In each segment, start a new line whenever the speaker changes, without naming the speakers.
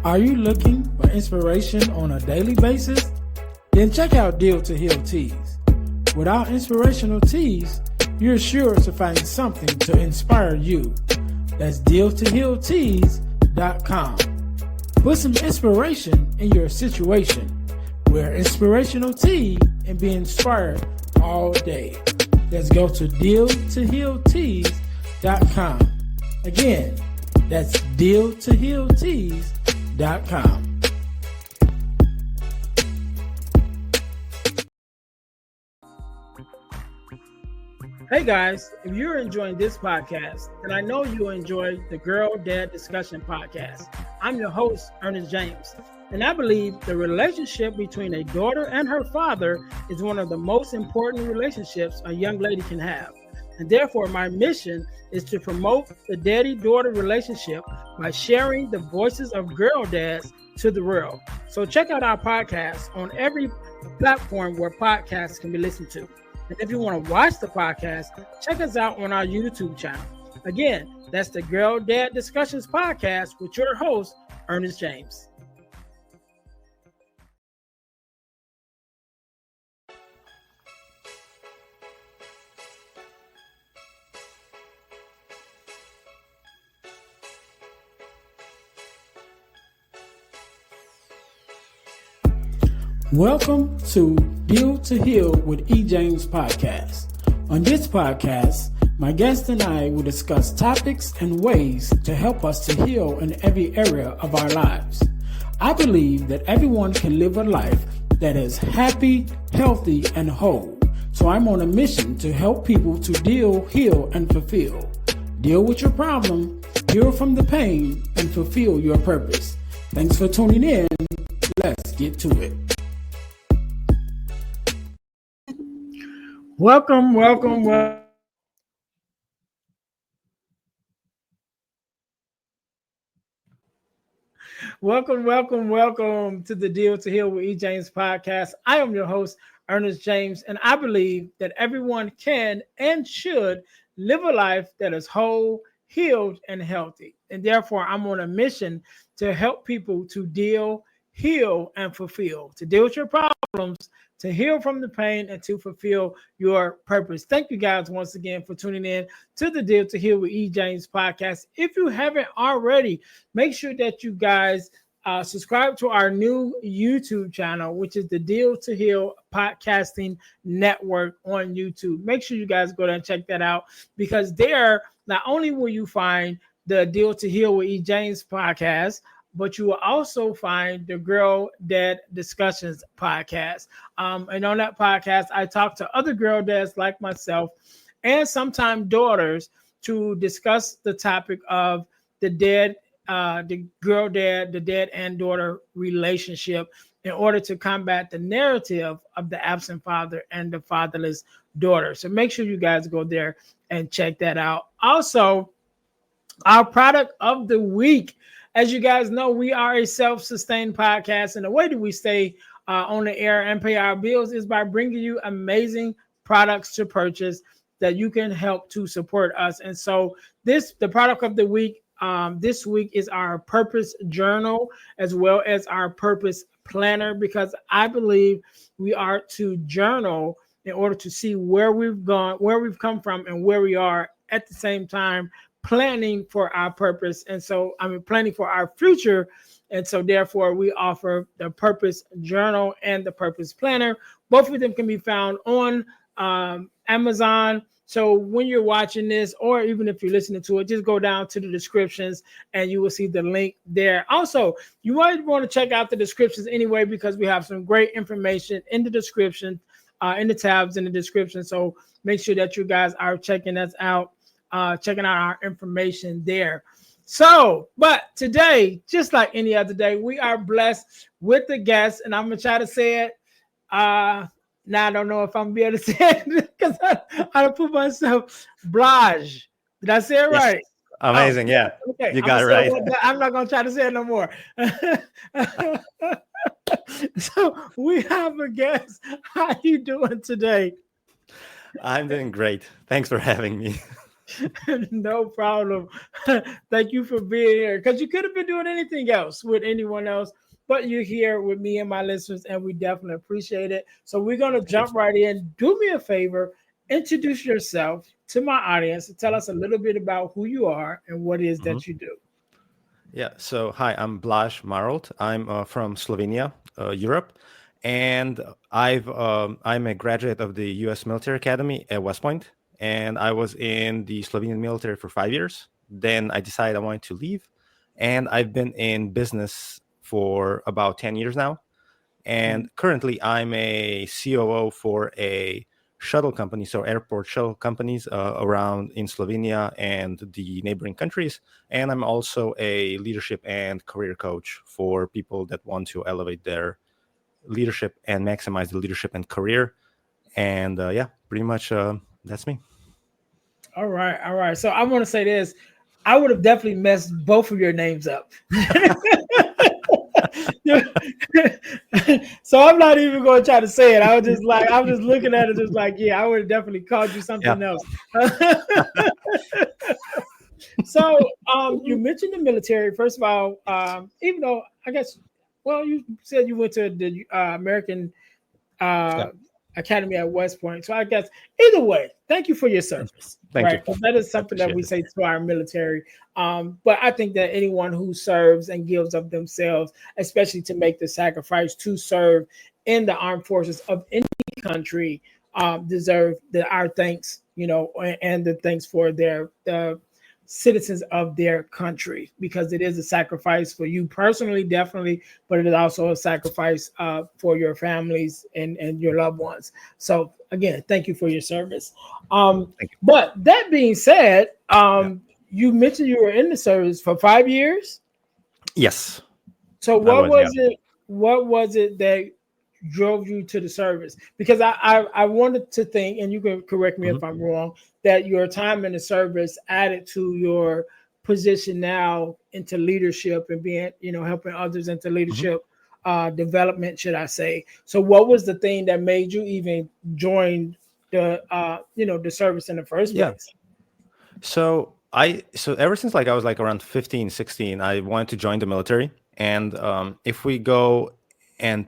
Are you looking for inspiration on a daily basis? Then check out Deal to Heal Teas. With our inspirational teas, you're sure to find something to inspire you. That's dealtohealteas.com. Put some inspiration in your situation. Wear inspirational tea and be inspired all day. Let's go to dealtohealteas.com. Again, that's dealtohealteas.com. Hey guys, if you're enjoying this podcast, then I know you'll enjoy the Girl Dad Discussion podcast. I'm your host, Ernest James, and I believe the relationship between a daughter and her father is one of the most important relationships a young lady can have. And therefore, my mission is to promote the daddy-daughter relationship by sharing the voices of girl dads to the world. So check out our podcast on every platform where podcasts can be listened to. And if you want to watch the podcast, check us out on our YouTube channel. Again, that's the Girl Dad Discussions podcast with your host, Ernest James. Welcome to Deal to Heal with E. James podcast. On this podcast, my guest and I will discuss topics and ways to help us to heal in every area of our lives. I believe that everyone can live a life that is happy, healthy, and whole. So I'm on a mission to help people to deal, heal, and fulfill. Deal with your problem, heal from the pain, and fulfill your purpose. Thanks for tuning in. Let's get to it. Welcome to the Deal to Heal with E. James podcast. I am your host, Ernest James, and I believe that everyone can and should live a life that is whole, healed, and healthy. And therefore, I'm on a mission to help people to deal, heal, and fulfill, to deal with your problems, to heal from the pain, and to fulfill your purpose. Thank you guys once again for tuning in to the Deal to Heal with E. James podcast. If you haven't already, make sure that you guys subscribe to our new YouTube channel, which is the Deal to Heal Podcasting Network on YouTube. Make sure you guys go there and check that out, because there, not only will you find the Deal to Heal with E. James podcast, but you will also find the Girl Dad Discussions podcast. And on that podcast, I talk to other girl dads like myself and sometimes daughters to discuss the topic of the dad and daughter relationship in order to combat the narrative of the absent father and the fatherless daughter. So make sure you guys go there and check that out. Also, our product of the week. As you guys know, we are a self-sustained podcast, and the way that we stay on the air and pay our bills is by bringing you amazing products to purchase that you can help to support us. And so the product of the week this week is our purpose journal, as well as our purpose planner, because I believe we are to journal in order to see where we've gone, where we've come from, and where we are at the same time, planning for our purpose. And so planning for our future. And so therefore we offer the purpose journal and the purpose planner. Both of them can be found on Amazon. So when you're watching this, or even if you're listening to it, just go down to the descriptions and you will see the link there. Also, you might want to check out the descriptions anyway, because we have some great information in the description, in the tabs in the description. So make sure that you guys are checking us out. Checking out our information there. So, but today, just like any other day, we are blessed with the guest, and I'm gonna try to say it. Now I don't know if I'm gonna be able to say it because I put myself Blaz. Did I say it right?
Yes. Amazing, yeah.
Okay,
you got it right.
I'm not gonna try to say it no more. So we have a guest. How you doing today?
I'm doing great. Thanks for having me.
No problem. Thank you for being here because you could have been doing anything else with anyone else, but you're here with me and my listeners, and we definitely appreciate it. So we're going to
Thank you.
jump right in. Do me a favor, introduce yourself to my audience and tell
Mhm.
us a little bit about who you are and what it is
Mhm.
that you do.
Yeah. So, hi, I'm Blaz Marolt. I'm from Slovenia, Europe, and I'm a graduate of the U.S. Military Academy at West Point, and I was in the Slovenian military for 5 years. Then I decided I wanted to leave, and I've been in business for about 10 years now. And
Mhm.
currently, I'm a COO for a shuttle company, so airport shuttle companies around in Slovenia and the neighboring countries. And I'm also a leadership and career coach for people that want to elevate their leadership and maximize the leadership and career. And yeah, pretty much that's me.
All right, all right. So I want to say this. I would have definitely messed both of your names up. So I'm not even going to try to say it. I was just like, I was just looking at it, just like, yeah, I would have definitely called you
Yeah.
something else. So you mentioned the military. First of all, even though I guess, well, you said you went to the American
Yeah.
uh, Academy at West Point. So I guess either way, thank you for your service,
Thank you.
right? Because that is
I
something that
appreciate
we
it.
say to our military. But I think that anyone who serves and gives of themselves, especially to make the sacrifice to serve in the armed forces of any country, deserve our thanks, and the thanks for their citizens of their country because it is a sacrifice for you personally, definitely, but it is also a sacrifice for your families and your loved ones. So again, thank you for your service.
Thank you.
But that being said,
Yeah.
you mentioned you were in the service for 5 years.
Yes,
So
I
what
was. Yeah.
was it? What was it that drove you to the service? Because I wanted to think, and you can correct me
Mhm.
if I'm wrong, that your time in the service added to your position now into leadership and being, helping others into
Mhm.
leadership development, should I say? So what was the thing that made you even join the service in the first
Yeah.
place?
So ever since like I was like around 15, 16, I wanted to join the military. And if we go and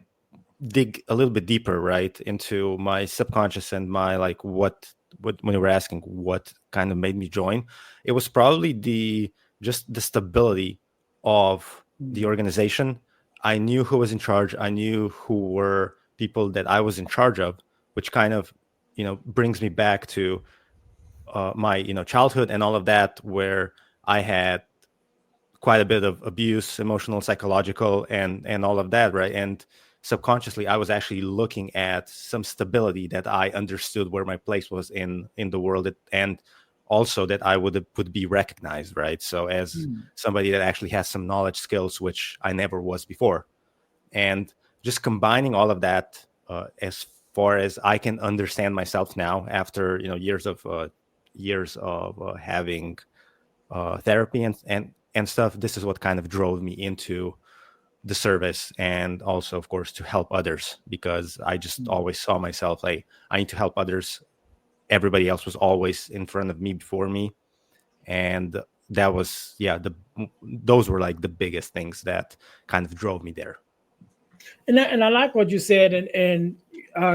dig a little bit deeper, right, into my subconscious and my like what when you were asking what kind of made me join, it was probably the just the stability of the organization. I knew who was in charge. I knew who were people that I was in charge of, which kind of brings me back to my childhood and all of that, where I had quite a bit of abuse, emotional, psychological, and all of that, right? And subconsciously, I was actually looking at some stability that I understood where my place was in the world, and also that I would be recognized, right? So as
Mm.
somebody that actually has some knowledge, skills, which I never was before, and just combining all of that, as far as I can understand myself now after years of having therapy and stuff. This is what kind of drove me into the service, and also of course to help others, because I just always saw myself like I need to help others. Everybody else was always in front of me, before me, and that was, yeah, those were like the biggest things that kind of drove me there.
And I like what you said, and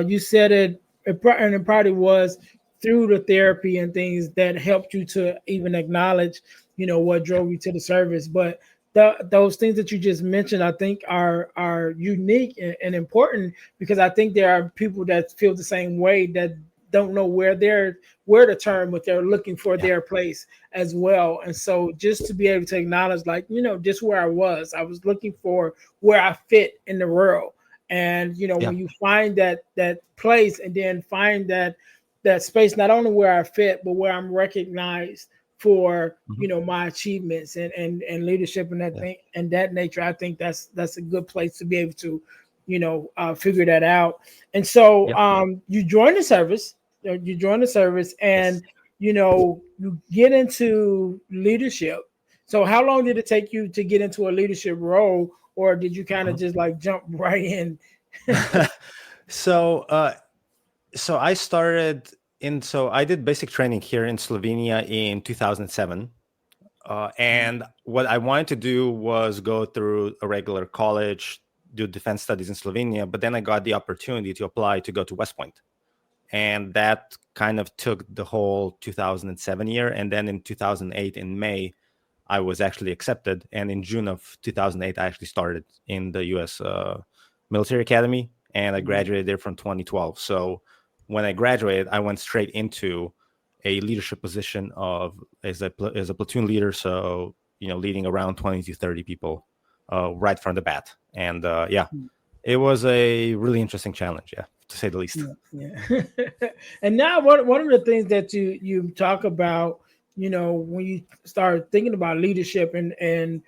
you said and it probably was through the therapy and things that helped you to even acknowledge, what
Yeah.
drove you to the service. But those things that you just mentioned, I think are unique and important because I think there are people that feel the same way that don't know where to turn, but they're looking for
Yeah.
their place as well. And so just to be able to acknowledge, like, just where I was looking for where I fit in the world. And
Yeah.
when you find that place and then find that space, not only where I fit, but where I'm recognized for
Mhm.
my achievements and leadership and that
Yeah.
thing and that nature, I think that's a good place to be able to figure that out. And so
Yeah.
you join the service,
Yes.
and you get into leadership. So how long did it take you to get into a leadership role, or did you kind of
Mhm.
just like jump right in?
so uh so I started. And so I did basic training here in Slovenia in 2007. And what I wanted to do was go through a regular college, do defense studies in Slovenia, but then I got the opportunity to apply to go to West Point. And that kind of took the whole 2007 year. And then in 2008, in May, I was actually accepted. And in June of 2008, I actually started in the US Military Academy, and I graduated there from 2012. So when I graduated, I went straight into a leadership position as a platoon leader. So, leading around 20 to 30 people right from the bat. And it was a really interesting challenge, to say the least.
Yeah. And now one of the things that you talk about, when you start thinking about leadership and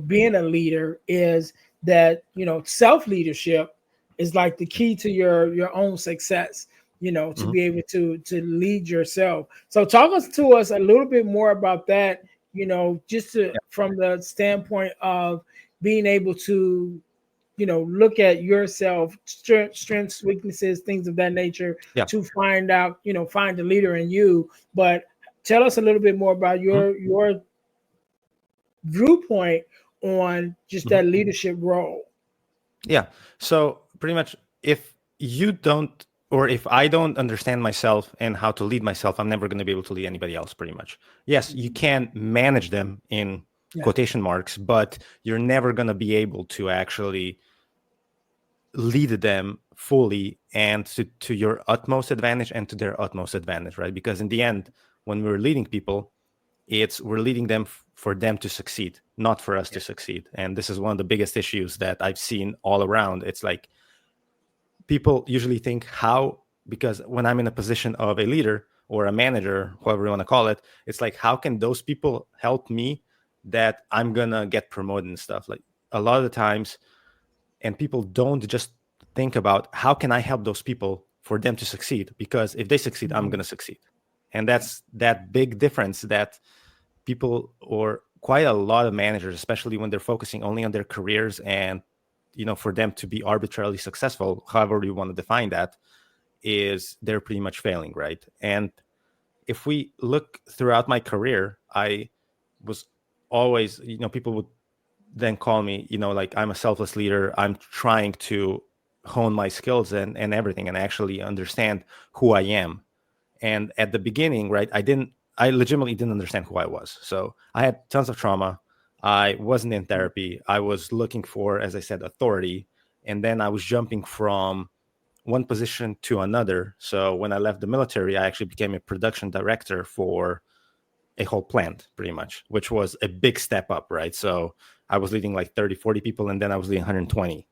being a leader, is that self leadership is like the key to your own success, to be able to lead yourself. So talk to us a little bit more about that, just from the standpoint of being able to look at yourself, strengths, weaknesses, things of that nature, to find out, find the leader in you. But tell us a little bit more about your viewpoint on just that leadership role.
Yeah. So pretty much, if you don't, or if I don't understand myself and how to lead myself, I'm never going to be able to lead anybody else, pretty much. Yes, you can manage them in quotation marks, but you're never going to be able to actually lead them fully and to your utmost advantage and to their utmost advantage, right? Because in the end, when we're leading people, we're leading them for them to succeed, not for us to succeed. And this is one of the biggest issues that I've seen all around. It's like people usually think because when I'm in a position of a leader or a manager, whoever you want to call it, it's like, how can those people help me that I'm gonna get promoted and stuff? Like, a lot of the times, and people don't just think about how can I help those people for them to succeed, because if they succeed, I'm going to succeed. And that's that big difference that people, or quite a lot of managers, especially when they're focusing only on their careers and, for them to be arbitrarily successful, however you want to define that, is they're pretty much failing, right? And if we look throughout my career, I was always, people would then call me, like, I'm a selfless leader. I'm trying to hone my skills and everything, and actually understand who I am. And at the beginning, right, I legitimately didn't understand who I was. So I had tons of trauma. I wasn't in therapy. I was looking for, as I said, authority. And then I was jumping from one position to another. So when I left the military, I actually became a production director for a whole plant, pretty much, which was a big step up, right? So I was leading like 30, 40 people, and then I was leading 120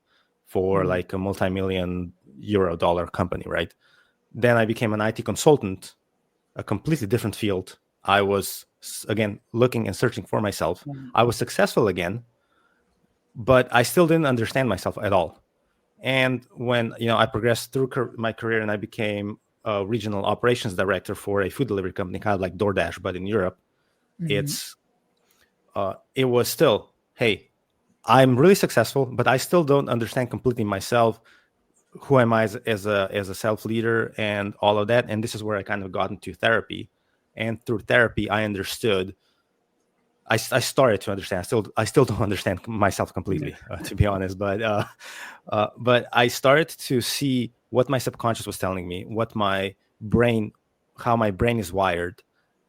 for like a multi-million euro-dollar company, right? Then I became an IT consultant, a completely different field. I was, again, looking and searching for myself. I was successful again, but I still didn't understand myself at all. And when, I progressed through my career and I became a regional operations director for a food delivery company, kind of like DoorDash, but in Europe, it was still, hey, I'm really successful, but I still don't understand completely myself. Who am I as a self leader and all of that? And this is where I kind of got into therapy. And through therapy, I understood. I started to understand. I still don't understand myself completely, to be honest. But I started to see what my subconscious was telling me, how my brain is wired,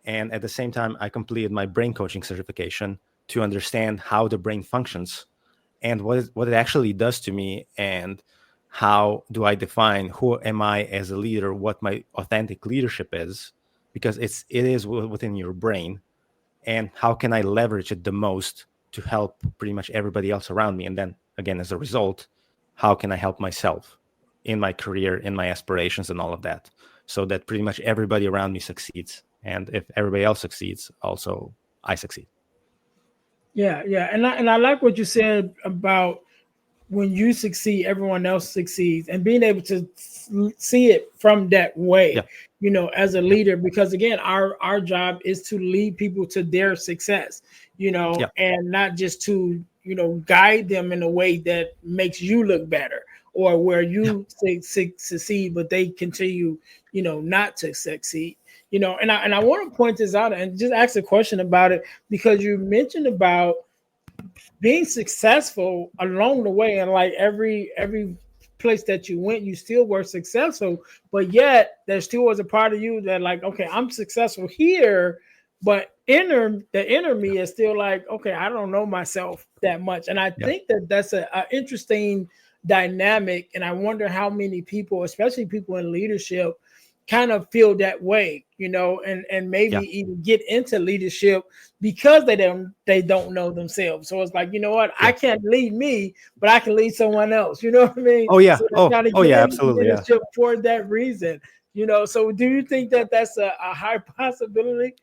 and at the same time, I completed my brain coaching certification to understand how the brain functions and what it actually does to me, and how do I define who am I as a leader, what my authentic leadership is, because it is within your brain. And how can I leverage it the most to help pretty much everybody else around me? And then again, as a result, how can I help myself in my career, in my aspirations and all of that, so that pretty much everybody around me succeeds. And if everybody else succeeds, also I succeed.
Yeah. And I like what you said about when you succeed, everyone else succeeds, and being able to see it from that way, as a leader, because again, our job is to lead people to their success, and not just to, guide them in a way that makes you look better or where
Yeah.
you succeed, but they continue, not to succeed. And I
Yeah.
want to point this out and just ask a question about it, because you mentioned about being successful along the way, and like every place that you went, you still were successful, but yet there still was a part of you that, like, okay, I'm successful here, but the inner
Yeah.
me is still like, okay, I don't know myself that much. And I
Yeah.
think that that's a interesting dynamic, and I wonder how many people, especially people in leadership, kind of feel that way, and maybe
Yeah.
even get into leadership because they don't know themselves. So it's like, what, I
Yeah.
can't lead me, but I can lead someone else. You know what I mean?
Oh yeah.
So they're
Oh
trying to
oh
get
yeah.
into
Absolutely. Yeah.
leadership for that reason. So do you think that that's a high possibility?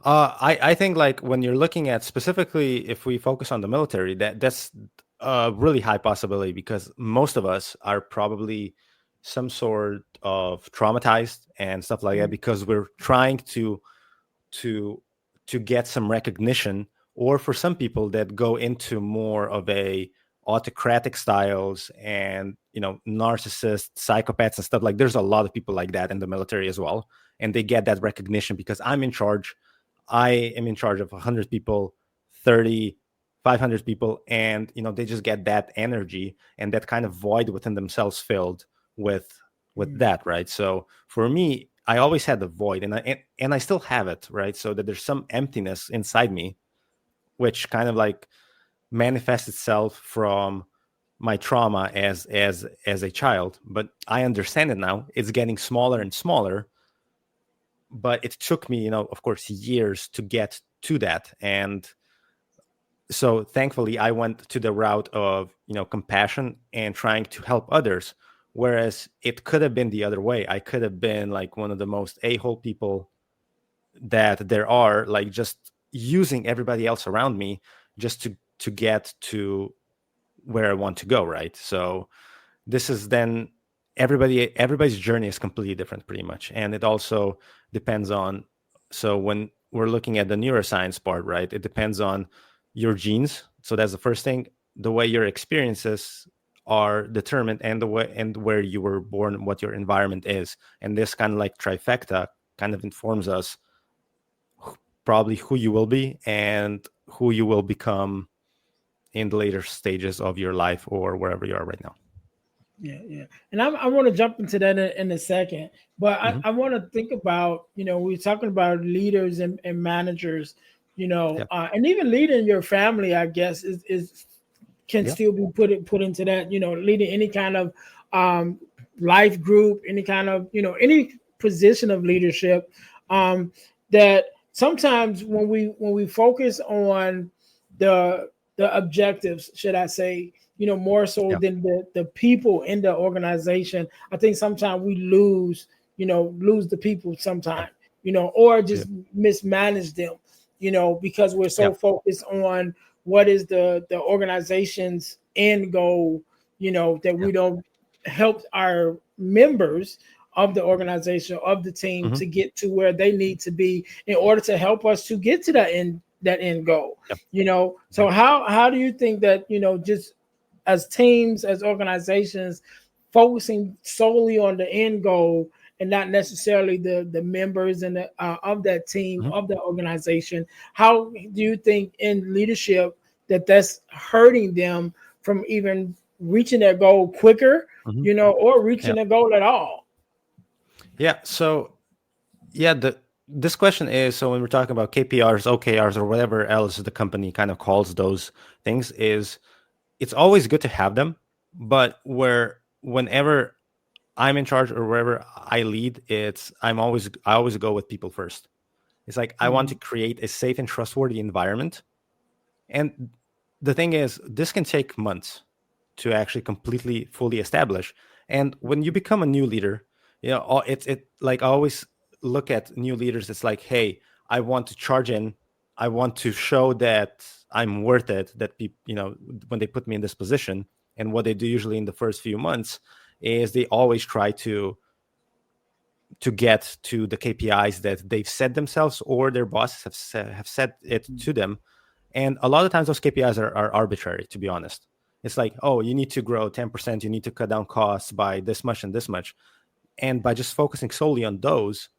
I think like when you're looking at specifically if we focus on the military, that's a really high possibility because most of us are probably some sort of traumatized and stuff like that
Mhm.
because we're trying to to get some recognition, or for some people that go into more of a autocratic styles and narcissists, psychopaths and stuff, like there's a lot of people like that in the military as well, and they get that recognition because I'm in charge. I am in charge of 100 people, 30, 500 people, and they just get that energy and that kind of void within themselves filled with
Mhm.
that, right? So for me, I always had the void, and I still have it, right? So that there's some emptiness inside me, which kind of like manifests itself from my trauma as a child. But I understand it now. It's getting smaller and smaller, but it took me, of course, years to get to that. And so thankfully I went to the route of compassion and trying to help others, whereas it could have been the other way. I could have been like one of the most a-hole people that there are, like just using everybody else around me just to get to where I want to go, right? So this is then everybody's journey is completely different pretty much, and it also depends on, so when we're looking at the neuroscience part, right, it depends on your genes. So that's the first thing, the way your experiences are determined, and the way and where you were born, what your environment is, and this kind of like trifecta kind of informs us probably who you will be and who you will become in the later stages of your life or wherever you are right now.
Yeah, yeah. And I want to jump into that in a second, but I,
Hmm.
I want to think about, we're talking about leaders and managers,
Yeah.
and even leading your family, I guess, is can
Yeah.
still be put into that, leading any kind of um, life group, any kind of, any position of leadership. Um, that sometimes when we focus on the the objectives, should I say, more so
Yeah.
than the people in the organization, I think sometimes we lose the people
Yeah.
sometimes, or
Yeah.
just mismanage them, because we're
Yeah.
so focused on what is the organization's end goal, that
Yeah.
we don't help our members of the organization, of the team,
Hmm.
to get to where they need to be in order to help us to get to that end goal.
Yeah.
So how do you think that, just as teams, as organizations, focusing solely on the end goal and not necessarily the members and of that team,
Hmm.
of the organization, how do you think in leadership that's hurting them from even reaching their goal quicker,
Hmm.
or
Yeah.
reaching their goal at all?
Yeah. So yeah, this question is, so when we're talking about KPRs, OKRs, or whatever else the company kind of calls those things, is it's always good to have them, but whenever I'm in charge or wherever I lead, I always go with people first. It's like I want to
Mhm.
create a safe and trustworthy environment. And the thing is, this can take months to actually completely fully establish. And when you become a new leader, it's like I always look at new leaders. It's like, hey, I want to charge in. I want to show that I'm worth it. That people, when they put me in this position, and what they do usually in the first few months is they always try to get to the KPIs that they've set themselves or their bosses have set it to them. And a lot of times those KPIs are arbitrary, to be honest. It's like, oh, you need to grow 10%, you need to cut down costs by this much and this much. And by just focusing solely on those,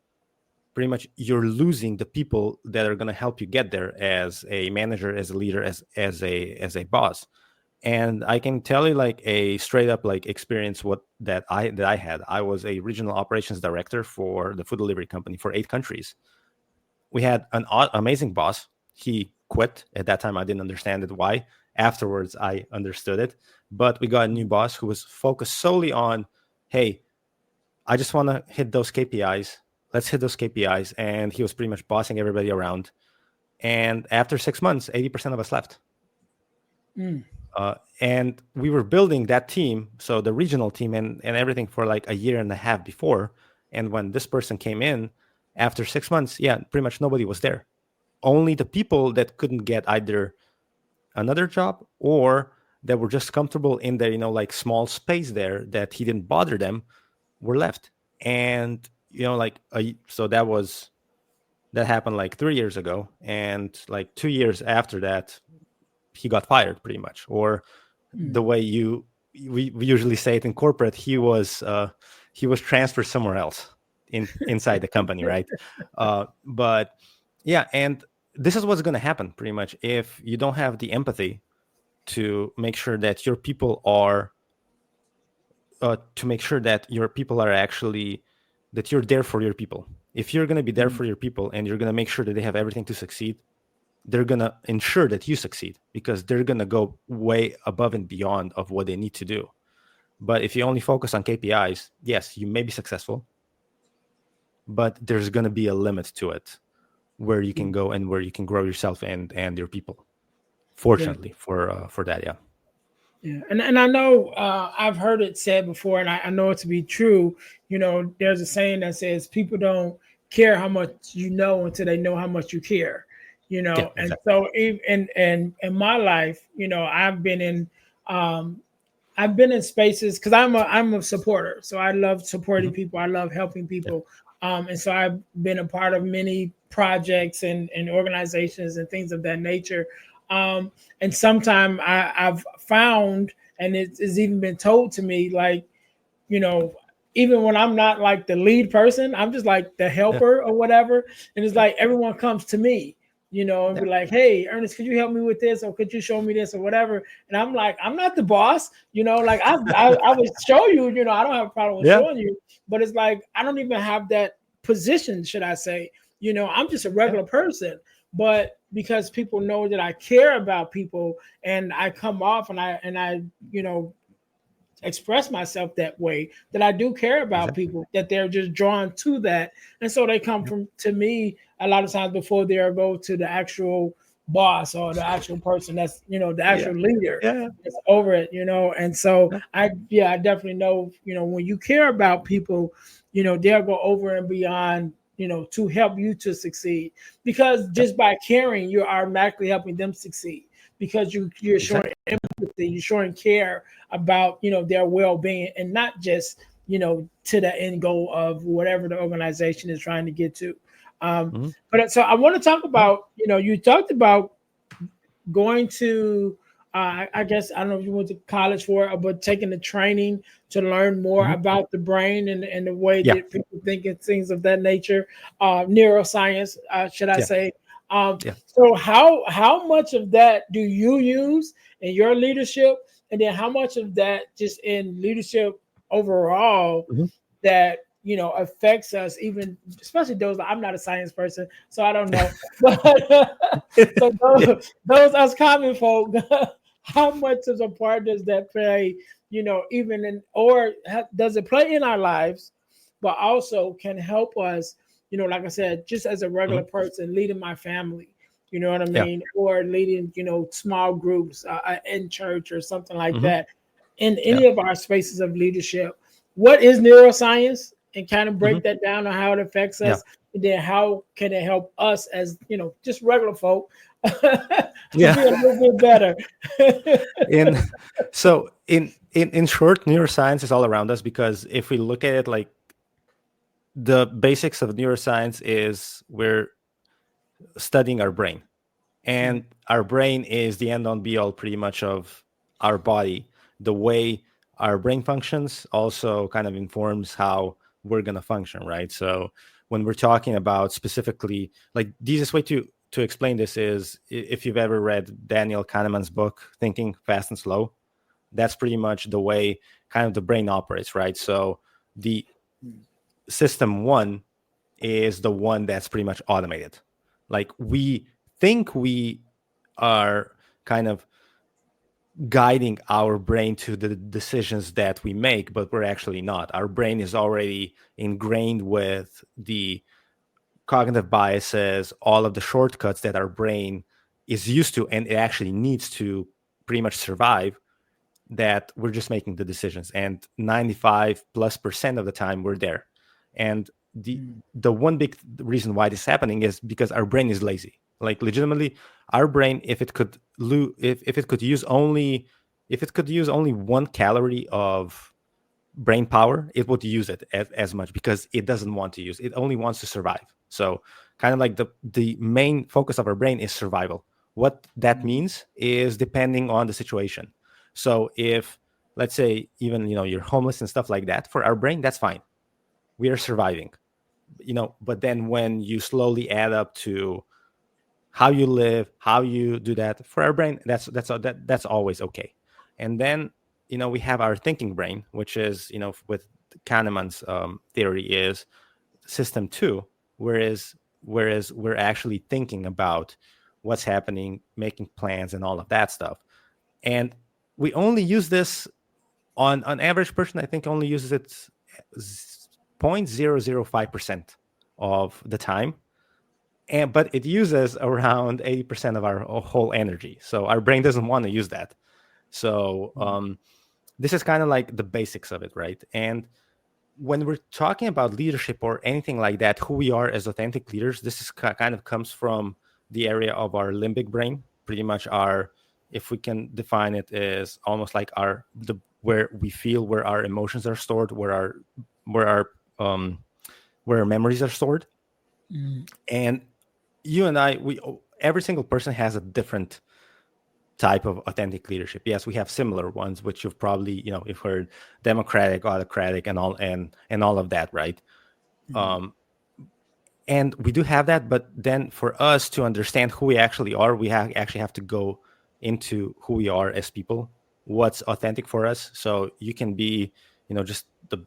pretty much you're losing the people that are going to help you get there as a manager, as a leader, as a boss. And I can tell you like a straight up like experience that I had. I was a regional operations director for the food delivery company for 8 countries. We had an amazing boss. He quit at that time. I didn't understand it why. Afterwards, I understood it. But we got a new boss who was focused solely on, hey, I just want to hit those KPIs. Let's hit those KPIs. And he was pretty much bossing everybody around. And after 6 months, 80% of us left. And we were building that team, so the regional team and everything for like a year and a half before. And when this person came in, after 6 months, pretty much nobody was there. Only the people that couldn't get either another job or that were just comfortable in their, like small space there that he didn't bother them were left. And, so that happened like 3 years ago. And like 2 years after that, he got fired pretty much. Or the way we usually say it in corporate, he was transferred somewhere else inside the company, right? But yeah, and this is what's going to happen pretty much if you don't have the empathy to make sure that your people are actually, that you're there for your people. If you're going to be there for your people and you're going to make sure that they have everything to succeed, they're going to ensure that you succeed because they're going to go way above and beyond of what they need to do. But if you only focus on KPIs, yes, you may be successful, but there's going to be a limit to it where you can go and where you can grow yourself and your people. Fortunately for that, yeah.
Yeah, and I know I've heard it said before, and I know it to be true. There's a saying that says people don't care how much you know until they know how much you care.
Exactly.
And so even in my life, I've been in spaces because I'm a supporter, so I love supporting people. I love helping people, and so I've been a part of many projects and organizations and things of that nature. And sometimes I've found, and it's even been told to me, like, even when I'm not like the lead person, I'm just like the helper or whatever. And it's like everyone comes to me, and be like, hey, Ernest, could you help me with this? Or could you show me this or whatever? And I'm like, I'm not the boss, like I would show you, I don't have a problem with showing you, but it's like, I don't even have that position, should I say, I'm just a regular person. But because people know that I care about people and I come off and I express myself that way, that I do care about people, that they're just drawn to that. And so they come to me a lot of times before they go to the actual boss or the actual person that's, the actual leader that's over it, And so I definitely know, when you care about people, they'll go over and beyond, to help you to succeed, because just by caring, you're automatically helping them succeed, because you're showing empathy, you're showing care about, their well-being, and not just, to the end goal of whatever the organization is trying to get to. But so I want to talk about, you talked about going to, I guess, I don't know if you went to college for it, but taking the training to learn more about the brain and the way that people think and things of that nature, neuroscience, should I say. So how much of that do you use in your leadership? And then how much of that just in leadership overall that, affects us, even especially those, I'm not a science person, so I don't know. But so those us common folk, how much of a part does that play, even in, or does it play in our lives, but also can help us, like I said, just as a regular person leading my family, you know what I mean? Or leading, small groups in church or something like that, in any of our spaces of leadership. What is neuroscience? And kind of break that down on how it affects us. And then how can it help us as, just regular folk to be a little bit better?
in short, neuroscience is all around us, because if we look at it, like the basics of neuroscience is we're studying our brain, and our brain is the end all be all pretty much of our body, the way our brain functions also kind of informs how we're going to function, right? So when we're talking about specifically, like, the easiest way to explain this is, if you've ever read Daniel Kahneman's book Thinking Fast and Slow, that's pretty much the way kind of the brain operates, right? So the system one is the one that's pretty much automated. Like, we think we are kind of guiding our brain to the decisions that we make, but we're actually not. Our brain is already ingrained with the cognitive biases, all of the shortcuts that our brain is used to, and it actually needs to pretty much survive, that we're just making the decisions. And 95+% of the time we're there. And the one big reason why this is happening is because our brain is lazy. Like, legitimately, our brain, if it could if it could use only 1 calorie of brain power, it would use it as much, because it doesn't want to use it. Only wants to survive. So kind of like the main focus of our brain is survival. What that means is depending on the situation. So if, let's say, even, you're homeless and stuff like that, for our brain, that's fine. We are surviving. But then when you slowly add up to how you live, how you do that, for our brain, that's always okay. And then, we have our thinking brain, which is, with Kahneman's theory, is system two, whereas we're actually thinking about what's happening, making plans, and all of that stuff. And we only use this on an average person. I think only uses it 0.005% of the time, but it uses around 80% of our whole energy. So our brain doesn't want to use that. So this is kind of like the basics of it, right? And when we're talking about leadership or anything like that, who we are as authentic leaders, this is kind of comes from the area of our limbic brain. Pretty much our, if we can define it, is almost like where we feel, where our emotions are stored, where our memories are stored. And you and I, every single person has a different type of authentic leadership. Yes, we have similar ones, which you've probably, you've heard: democratic, autocratic, and all of that, right? And we do have that, but then for us to understand who we actually are, we actually have to go into who we are as people, what's authentic for us. So you can be, just the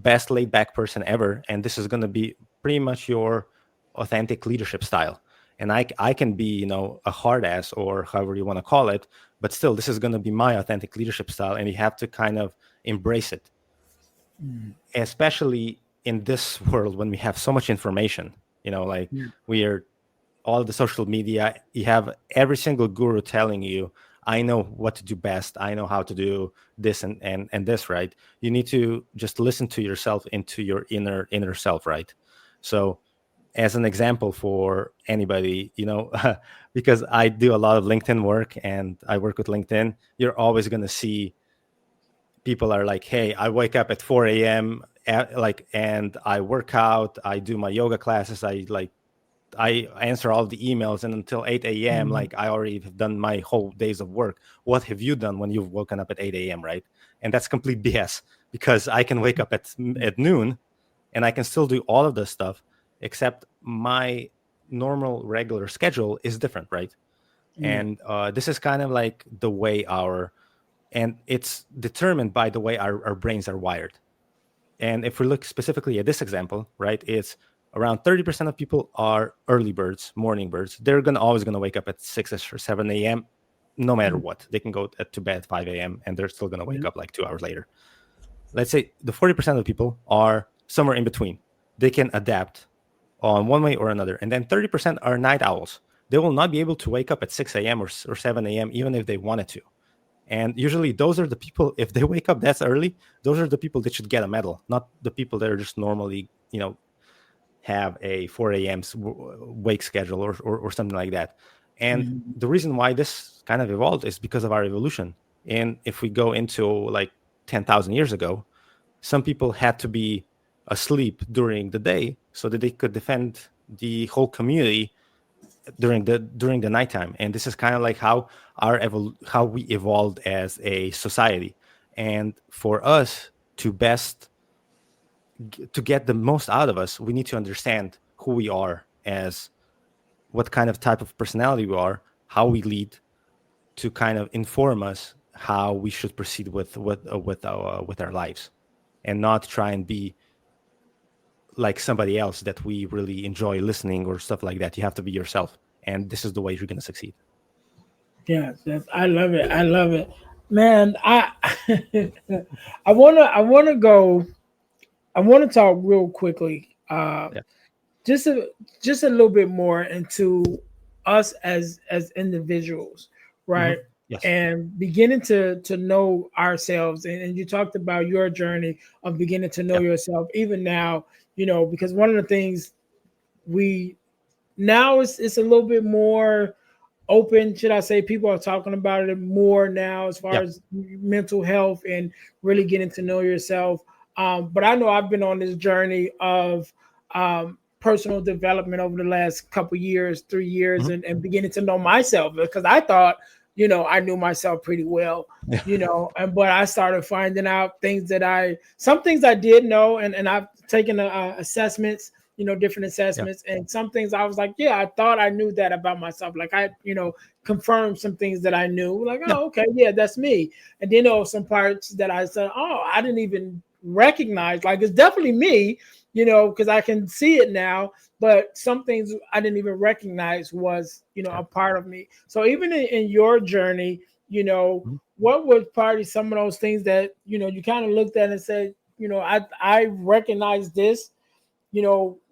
best laid back person ever, and this is going to be pretty much your authentic leadership style. And I can be, a hard ass, or however you want to call it, but still, this is going to be my authentic leadership style, and you have to kind of embrace it. Especially in this world, when we have so much information, we are all the social media, you have every single guru telling you, I know what to do best, I know how to do this and this, right? You need to just listen to yourself, into your inner self, right? So as an example for anybody, because I do a lot of LinkedIn work and I work with LinkedIn, you're always going to see people are like, hey, I wake up at 4 a.m. And I work out, I do my yoga classes, I answer all the emails, and until 8 a.m., like, I already have done my whole days of work. What have you done when you've woken up at 8 a.m., right? And that's complete BS, because I can wake up at noon and I can still do all of this stuff, except my normal regular schedule is different, right? And this is kind of like the way and it's determined by the way our brains are wired. And if we look specifically at this example, right, it's around 30% of people are early birds, morning birds. They're always going to wake up at 6 or 7 a.m. no matter what. They can go to bed at 5 a.m. and they're still going to wake up like 2 hours later. Let's say the 40% of people are somewhere in between. They can adapt on one way or another. And then 30% are night owls. They will not be able to wake up at 6 a.m. or 7 a.m. even if they wanted to. And usually those are the people, if they wake up that early, those are the people that should get a medal, not the people that are just normally, have a 4 a.m. wake schedule or something like that. And the reason why this kind of evolved is because of our evolution. And if we go into like 10,000 years ago, some people had to be asleep during the day so that they could defend the whole community during the nighttime. And this is kind of like how how we evolved as a society. And for us to to get the most out of us, we need to understand who we are, as what kind of type of personality we are, how we lead, to kind of inform us how we should proceed with our lives, and not try and be like somebody else that we really enjoy listening or stuff like that. You have to be yourself, and this is the way you're going to succeed.
Yes, yes, I love it. I love it, man. I wanna go. I want to talk real quickly,
Yeah.
just a little bit more into us as individuals,
Hmm.
right?
Yes.
And beginning to know ourselves. And you talked about your journey of beginning to know
Yeah.
yourself, even now, because one of the things we now it's a little bit more open, should I say. People are talking about it more now as far
Yeah.
as mental health and really getting to know yourself. But I know I've been on this journey of personal development over the last couple years, 3 years,
Hmm.
and beginning to know myself, because I thought, I knew myself pretty well,
Yeah.
and but I started finding out some things I did know, and I've taken assessments, different
Yeah.
assessments, and some things I was like, yeah, I thought I knew that about myself. Like I, confirmed some things that I knew, like,
Yeah.
oh, okay, yeah, that's me. And then there were some parts that I said, oh, I didn't even recognize, like it's definitely me, because I can see it now. But some things I didn't even recognize was,
Yeah.
a part of me. So even in your journey,
Mhm.
what was probably some of those things that, you kind of looked at and said, I recognize this,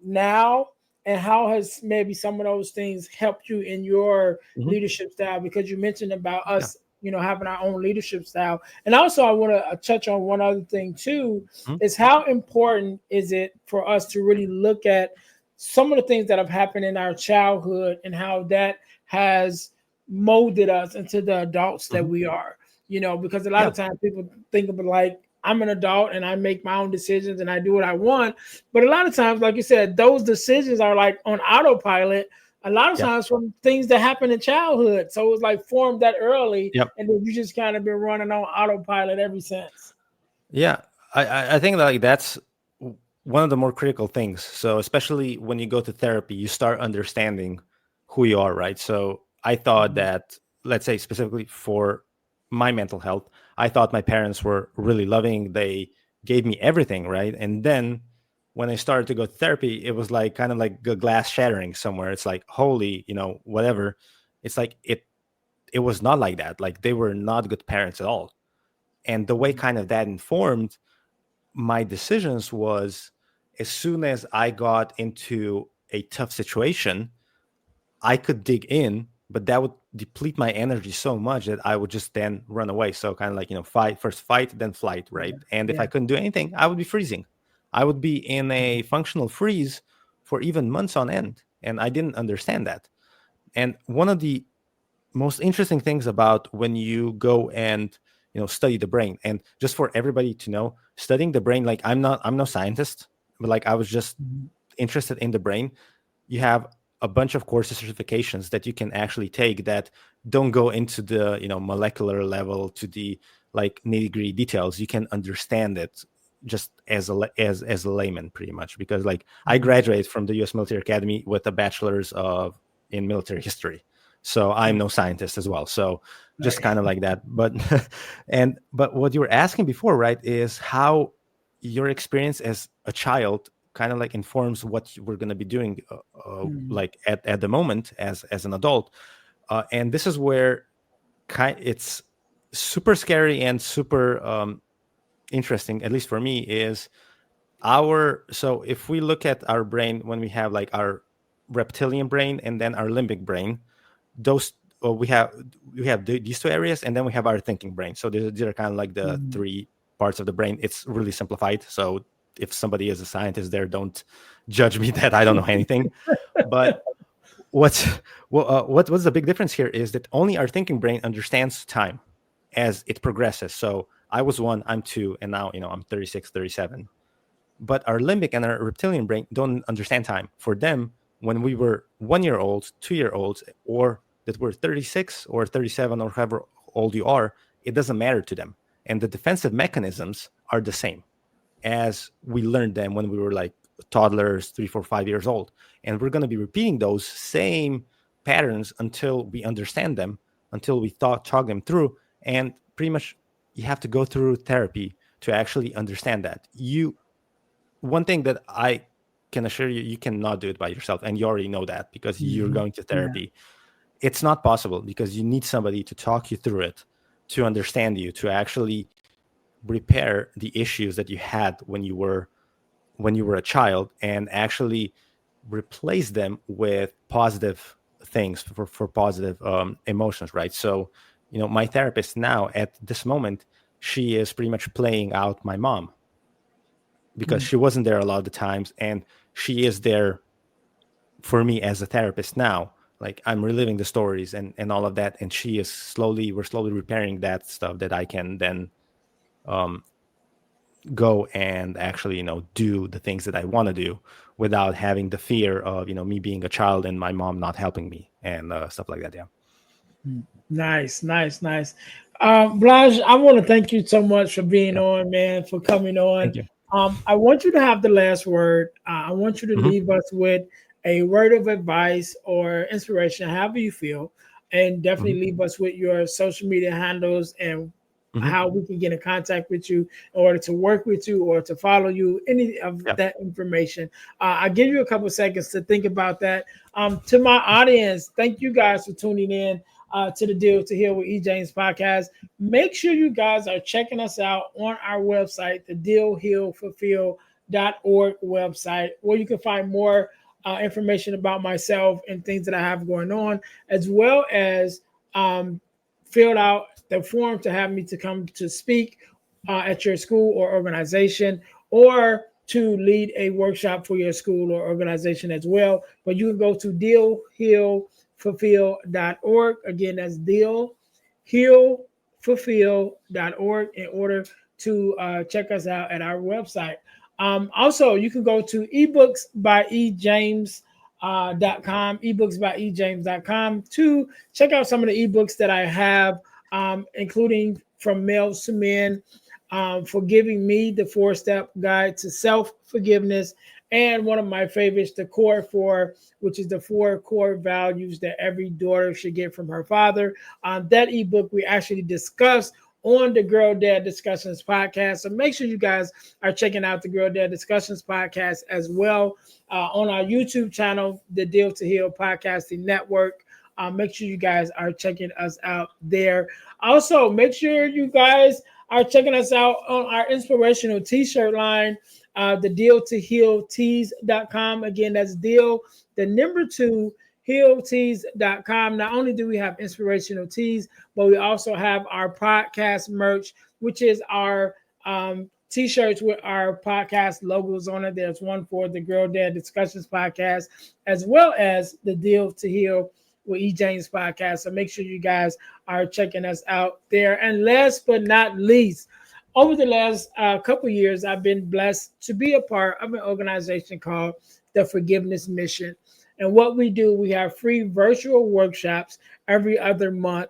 now, and how has maybe some of those things helped you in your
Mhm.
leadership style? Because you mentioned about
Yeah.
us, having our own leadership style. And also I want to touch on one other thing too,
Mhm.
is how important is it for us to really look at some of the things that have happened in our childhood and how that has molded us into the adults that
Mhm.
we are. Because a lot
Yeah.
of times people think of it like, I'm an adult and I make my own decisions and I do what I want. But a lot of times, like you said, those decisions are like on autopilot. A lot of
Yeah.
times from things that happen in childhood. So it was like formed that early,
Yeah.
and then you just kind of been running on autopilot ever since.
Yeah, I think like that's one of the more critical things. So especially when you go to therapy, you start understanding who you are, right? So I thought
Mhm.
that, let's say specifically for my mental health, I thought my parents were really loving. They gave me everything, right? And then when I started to go to therapy, it was like kind of like a glass shattering somewhere. It's like, holy, whatever. It's like it was not like that. Like they were not good parents at all. And the way kind of that informed my decisions was, as soon as I got into a tough situation, I could dig in, but that would deplete my energy so much that I would just then run away. So kind of like, fight, then flight,
Yeah,
right? And if
yeah.
I couldn't do anything, I would be freezing. I would be in a functional freeze for even months on end. And I didn't understand that. And one of the most interesting things about when you go and study the brain, and just for everybody to know, studying the brain, like I'm no scientist, but like I was just
Mhm.
interested in the brain. You have a bunch of courses, certifications that you can actually take that don't go into the molecular level, to the like nitty gritty details. You can understand it just as a layman, pretty much, because like I
Mhm.
graduated from the U.S. Military Academy with a bachelor's of in military history, so I'm
Mhm.
no scientist as well. So just
Right.
kind of like that. But but what you were asking before, right, is how your experience as a child kind of like informs what we're going to be doing
Mhm.
like at the moment as an adult. And this is where it's super scary and super interesting, at least for me, is so if we look at our brain, when we have like our reptilian brain and then our limbic brain, those we have these two areas, and then we have our thinking brain. So these are kind of like the
Mhm.
three parts of the brain. It's really simplified, so if somebody is a scientist there, don't judge me that I don't know anything. But what's what's the big difference here is that only our thinking brain understands time as it progresses. So I was one, I'm two, and now I'm 36, 37. But our limbic and our reptilian brain don't understand time. For them, when we were 1 year olds, 2 year olds, or that were 36 or 37 or however old you are, it doesn't matter to them. And the defensive mechanisms are the same as we learned them when we were like toddlers, 3, 4, 5 years old. And we're going to be repeating those same patterns until we understand them, until we talk them through. And pretty much you have to go through therapy to actually understand that. One thing that I can assure you, you cannot do it by yourself. And you already know that because you're going to therapy. Yeah. It's not possible because you need somebody to talk you through it, to understand you, to actually repair the issues that you had when you were a child, and actually replace them with positive things for positive emotions, right? So, my therapist now at this moment, she is pretty much playing out my mom because she wasn't there a lot of the times, and she is there for me as a therapist now. Like, I'm reliving the stories and all of that, and we're slowly repairing that stuff that I can then go and actually, do the things that I want to do without having the fear of, me being a child and my mom not helping me and stuff like that. Yeah.
Nice, nice, nice. Blaz, I want to thank you so much for being
Yeah.
on, man, for coming on.
Thank you.
I want you to have the last word. I want you to
Mhm.
leave us with a word of advice or inspiration, however you feel, and definitely
Mhm.
leave us with your social media handles and
Mhm.
how we can get in contact with you in order to work with you or to follow you, any of
Yeah.
that information. I'll give you a couple seconds to think about that. To my audience, thank you guys for tuning in to the Deal to Heal with E. James podcast. Make sure you guys are checking us out on our website, the dealhealfulfill.org website, where you can find more information about myself and things that I have going on, as well as filled out the form to have me to come to speak at your school or organization, or to lead a workshop for your school or organization as well. But you can go to dealhealfulfill.org. Again, that's dealhealfulfill.org in order to check us out at our website. Also, you can go to ebooksbyejames.com, ebooksbyejames.com to check out some of the ebooks that I have, including From Males to Men, Forgiving Me, the 4-step guide to self-forgiveness, and one of my favorites, The Core 4, which is the 4 core values that every daughter should get from her father. That ebook we actually discussed on the Girl Dad Discussions podcast. So make sure you guys are checking out the Girl Dad Discussions podcast as well on our YouTube channel, the Deal to Heal Podcasting Network. Make sure you guys are checking us out there. Also, make sure you guys are checking us out on our inspirational t-shirt line, the deal to heal tees.com. Again, that's deal, the number 2, healtees.com. Not only do we have inspirational tees, but we also have our podcast merch, which is our t-shirts with our podcast logos on it. There's one for the Girl Dad Discussions podcast, as well as the Deal to Heal with E. James podcast. So make sure you guys are checking us out there. And last but not least, over the last couple years, I've been blessed to be a part of an organization called the Forgiveness Mission. And what we do, we have free virtual workshops every other month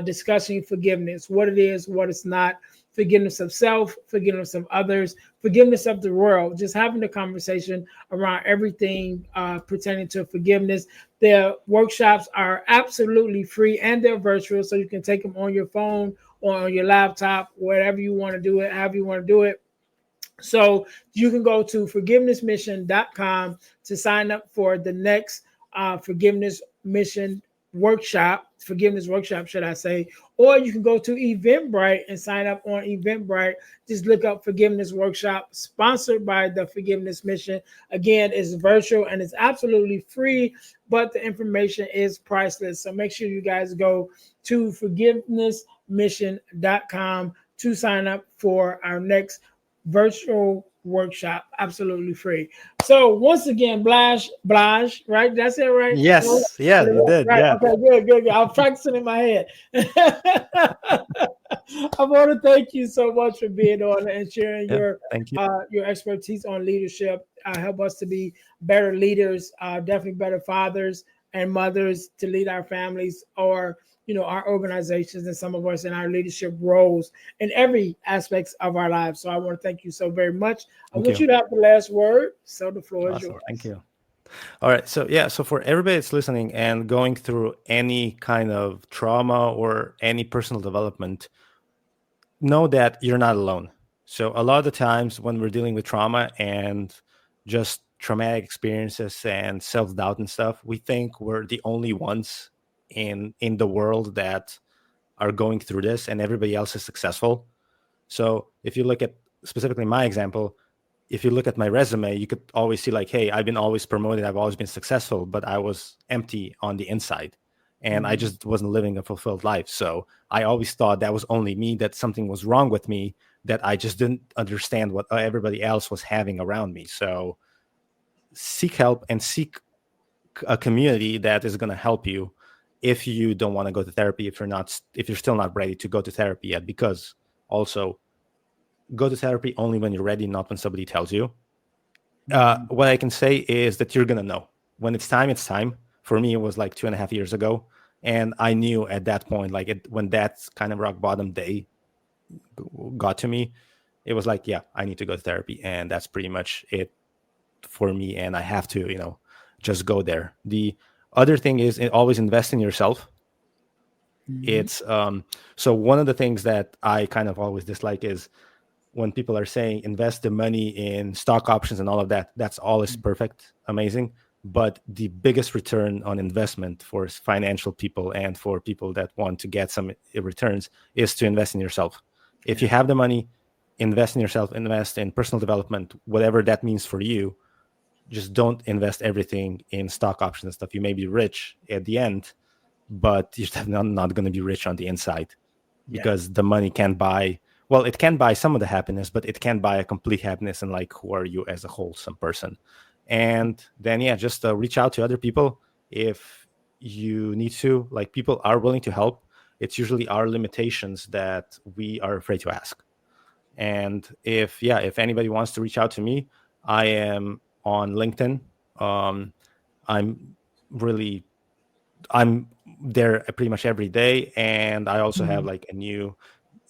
discussing forgiveness, what it is, what it's not, forgiveness of self, forgiveness of others, forgiveness of the world, just having a conversation around everything pertaining to forgiveness. Their workshops are absolutely free and they're virtual, so you can take them on your phone or on your laptop, whatever you want to do it, however you want to do it. So you can go to forgivenessmission.com to sign up for the next forgiveness workshop, should I say. Or you can go to Eventbrite and sign up on Eventbrite. Just look up Forgiveness Workshop, sponsored by the Forgiveness Mission. Again, it's virtual and it's absolutely free, but the information is priceless. So make sure you guys go to forgivenessmission.com to sign up for our next virtual workshop, absolutely free. So once again, Blaz, right? That's it, right?
Yes. Yeah, you did.
Right.
Yeah.
Okay. Good. Good. Good. I'm practicing in my head. I want to thank you so much for being on and sharing
Yeah. Thank you.
your expertise on leadership help us to be better leaders, definitely better fathers and mothers to lead our families, or our organizations, and some of us in our leadership roles in every aspects of our lives. So I want to thank you so very much. I want you to have the last word. So the floor is yours.
Thank you. All right. So for everybody that's listening and going through any kind of trauma or any personal development, know that you're not alone. So a lot of the times when we're dealing with trauma and just traumatic experiences and self-doubt and stuff, we think we're the only ones in the world that are going through this, and everybody else is successful. So if you look at specifically my example, if you look at my resume, you could always see like, hey, I've been always promoted, I've always been successful, but I was empty on the inside, and I just wasn't living a fulfilled life. So I always thought that was only me, that something was wrong with me, that I just didn't understand what everybody else was having around me. So seek help and seek a community that is going to help you if you don't want to go to therapy, if you're still not ready to go to therapy yet, because also go to therapy only when you're ready, not when somebody tells you. What I can say is that you're going to know when it's time. It's time. For me, it was like 2.5 years ago. And I knew at that point, when that kind of rock bottom day got to me, it was like, yeah, I need to go to therapy. And that's pretty much it for me. And I have to, just go there. The other thing is always invest in yourself. It's so one of the things that I kind of always dislike is when people are saying invest the money in stock options and all of that. That's always perfect, amazing. But the biggest return on investment for financial people and for people that want to get some returns is to invest in yourself. If you have the money, invest in yourself, invest in personal development, whatever that means for you. Just don't invest everything in stock options and stuff. You may be rich at the end, but you're not going to be rich on the inside, because the money can't buy, well, it can buy some of the happiness, but it can't buy a complete happiness. And like, who are you as a wholesome person? And then, just reach out to other people if you need to. Like, people are willing to help. It's usually our limitations that we are afraid to ask. And if anybody wants to reach out to me, I am on LinkedIn. I'm there pretty much every day. And I also have like a new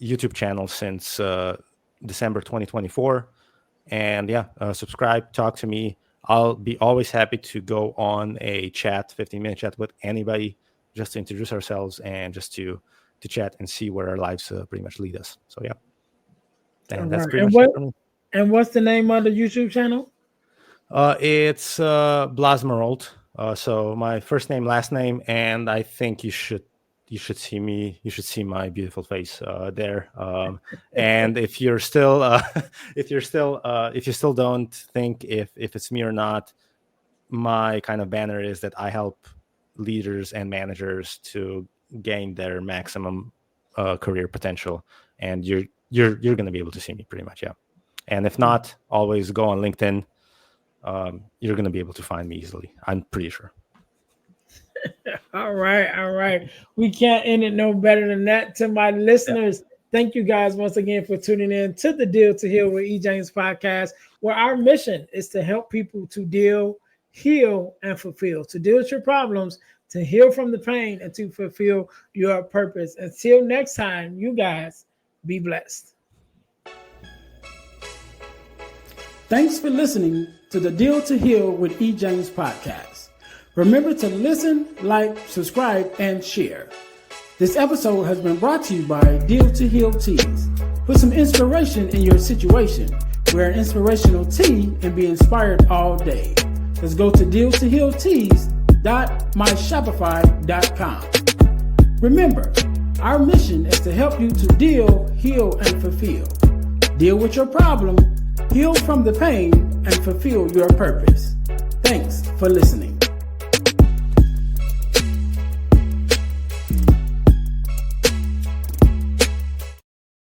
YouTube channel since December 2024. And subscribe, talk to me. I'll be always happy to go on a 15-minute chat with anybody, just to introduce ourselves and just to chat and see where our lives pretty much lead us. So and that's pretty much it for me.
And what's the name of the YouTube channel?
It's Blaz Marolt. So my first name, last name, and I think you should see me. You should see my beautiful face there. And if you still don't think if it's me or not, my kind of banner is that I help leaders and managers to gain their maximum career potential, and you're going to be able to see me pretty much, And if not, always go on LinkedIn. You're going to be able to find me easily, I'm pretty sure.
All right. We can't end it no better than that. To my listeners, thank you guys once again for tuning in to the Deal to Heal with E. James podcast, where our mission is to help people to deal, heal, and fulfill. To deal with your problems, to heal from the pain, and to fulfill your purpose. Until next time, you guys be blessed. Thanks for listening to the Deal to Heal with E. James podcast. Remember to listen, like, subscribe, and share. This episode has been brought to you by Deal to Heal Teas. Put some inspiration in your situation. Wear an inspirational tee and be inspired all day. Let's go to dealtohealteas.myshopify.com. Remember, our mission is to help you to deal, heal, and fulfill. Deal with your problem, heal from the pain, and fulfill your purpose. Thanks for listening.